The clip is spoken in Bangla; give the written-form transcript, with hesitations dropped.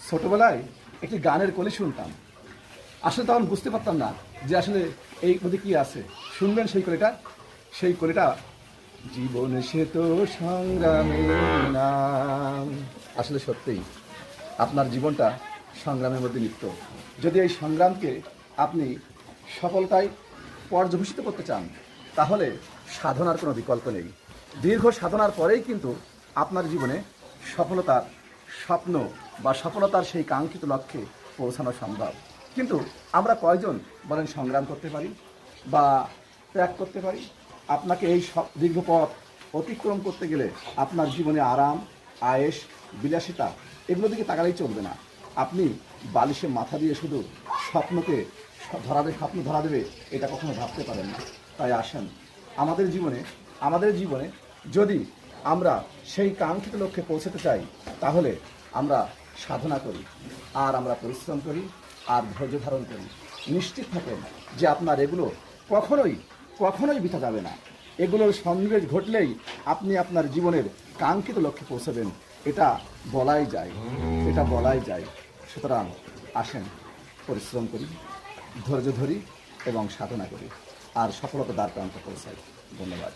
ছোটবেলায় একটি গানের কলি শুনতাম। আসলে তখন বুঝতে পারতাম না যে আসলে এই মধ্যে কী আছে। শুনবেন সেই কলিটা জীবনে সে তো সংগ্রামের নাম। আসলে সত্যিই আপনার জীবনটা সংগ্রামের মধ্যে লিপ্ত। যদি এই সংগ্রামকে আপনি সফলতায় পর্যবেসিত করতে চান, তাহলে সাধনার কোনো বিকল্প নেই। দীর্ঘ সাধনার পরেই কিন্তু আপনার জীবনে সফলতার স্বপ্ন বা সফলতার সেই কাঙ্ক্ষিত লক্ষ্যে পৌঁছানো সম্ভব। কিন্তু আমরা কয়জন বলেন সংগ্রাম করতে পারি বা ত্যাগ করতে পারি? আপনাকে এই দীর্ঘ পথ অতিক্রম করতে গেলে আপনার জীবনে আরাম, আয়েশ, বিলাসিতা এগুলো দিকে তাকালেই চলবে না। আপনি বালিশে মাথা দিয়ে শুধু স্বপ্ন ধরা দেবে এটা কখনো ভাবতে পারেন না। তাই আসেন, আমাদের জীবনে যদি আমরা সেই কাঙ্ক্ষিত লক্ষ্যে পৌঁছতে চাই, তাহলে আমরা সাধনা করি, আর আমরা পরিশ্রম করি, আর ধৈর্য ধারণ করি। নিশ্চিত থাকেন যে আপনার এগুলো কখনোই বৃথা যাবে না। এগুলোর সন্নিবেশ ঘটলেই আপনি আপনার জীবনের কাঙ্ক্ষিত লক্ষ্যে পৌঁছাবেন, এটা বলাই যায়। সুতরাং আসেন, পরিশ্রম করি, ধৈর্য ধরি এবং সাধনা করি, আর সফলতা দ্বার প্রান্তে পৌঁছাই। ধন্যবাদ।